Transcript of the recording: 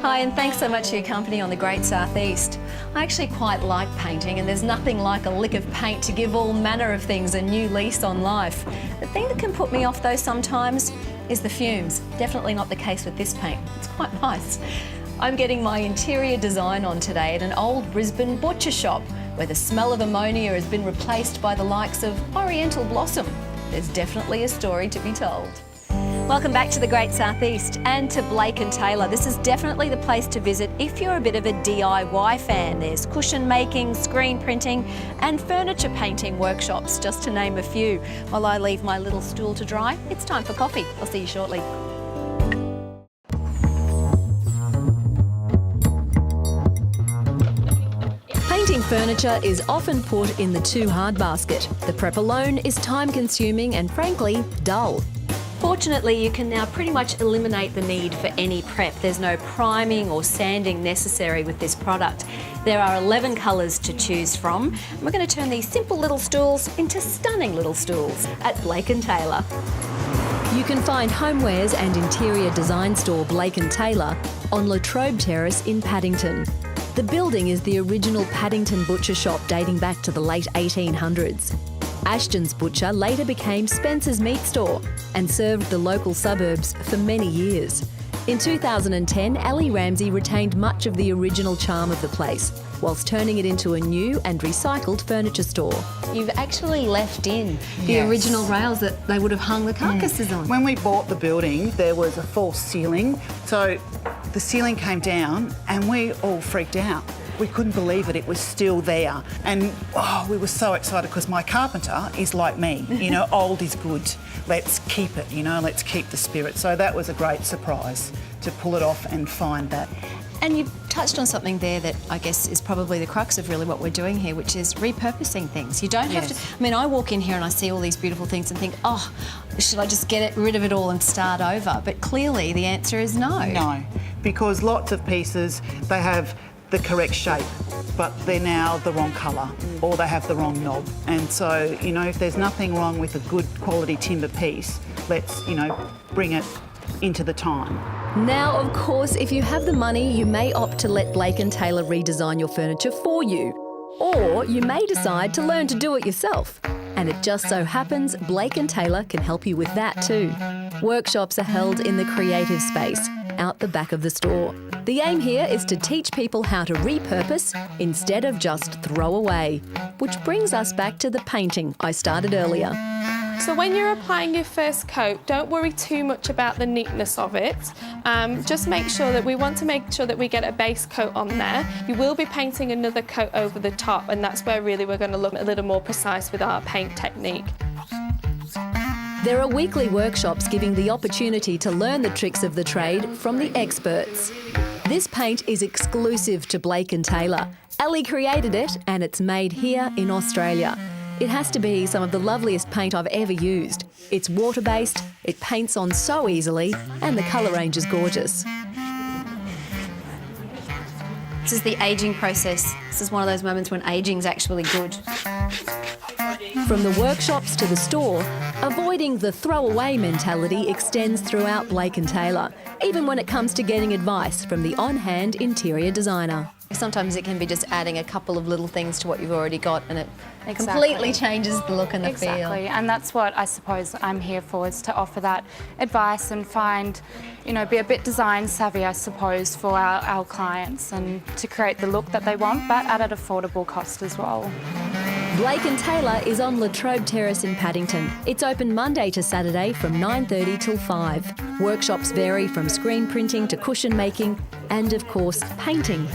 Hi, and thanks so much for your company on the Great Southeast. I actually quite like painting, and there's nothing like a lick of paint to give all manner of things a new lease on life. The thing that can put me off though sometimes is the fumes. Definitely not the case with this paint. It's quite nice. I'm getting my interior design on today at an old Brisbane butcher shop where the smell of ammonia has been replaced by the likes of Oriental Blossom. There's definitely a story to be told. Welcome back to the Great Southeast and to Blake & Taylor. This is definitely the place to visit if you're a bit of a DIY fan. There's cushion making, screen printing and furniture painting workshops, just to name a few. While I leave my little stool to dry, it's time for coffee. I'll see you shortly. Painting furniture is often put in the too hard basket. The prep alone is time consuming and frankly, dull. Fortunately, you can now pretty much eliminate the need for any prep. There's no priming or sanding necessary with this product. There are 11 colours to choose from. And we're going to turn these simple little stools into stunning little stools at Blake & Taylor. You can find homewares and interior design store Blake & Taylor on La Trobe Terrace in Paddington. The building is the original Paddington butcher shop dating back to the late 1800s. Ashton's Butcher later became Spencer's Meat Store and served the local suburbs for many years. In 2010, Ellie Ramsey retained much of the original charm of the place, whilst turning it into a new and recycled furniture store. You've actually left in the original rails that they would have hung the carcasses on. When we bought the building, there was a false ceiling, so the ceiling came down and we all freaked out. We couldn't believe it was still there. And we were so excited because my carpenter is like me, old is good. Let's keep it, let's keep the spirit. So that was a great surprise to pull it off and find that. And you've touched on something there that I guess is probably the crux of really what we're doing here, which is repurposing things. You don't have to... I mean, I walk in here and I see all these beautiful things and think, oh, should I just get rid of it all and start over? But clearly the answer is no. No, because lots of pieces, they have the correct shape, but they're now the wrong colour or they have the wrong knob. And so, if there's nothing wrong with a good quality timber piece, let's, bring it into the time. Now, of course, if you have the money, you may opt to let Blake & Taylor redesign your furniture for you. Or you may decide to learn to do it yourself. And it just so happens Blake & Taylor can help you with that too. Workshops are held in the creative space, out the back of the store. The aim here is to teach people how to repurpose instead of just throw away. Which brings us back to the painting I started earlier. So when you're applying your first coat, don't worry too much about the neatness of it. Just make sure that we get a base coat on there. You will be painting another coat over the top, and that's where really we're going to look a little more precise with our paint technique. There are weekly workshops giving the opportunity to learn the tricks of the trade from the experts. This paint is exclusive to Blake & Taylor. Ellie created it and it's made here in Australia. It has to be some of the loveliest paint I've ever used. It's water-based, it paints on so easily, and the colour range is gorgeous. This is the ageing process. This is one of those moments when ageing's actually good. From the workshops to the store, avoiding the throwaway mentality extends throughout Blake & Taylor, even when it comes to getting advice from the on-hand interior designer. Sometimes it can be just adding a couple of little things to what you've already got and it completely changes the look and the feel. Exactly, and that's what I suppose I'm here for, is to offer that advice and find, be a bit design savvy, I suppose, for our clients and to create the look that they want, but at an affordable cost as well. Blake & Taylor is on La Trobe Terrace in Paddington. It's open Monday to Saturday from 9:30 till 5. Workshops vary from screen printing to cushion making and, of course, painting.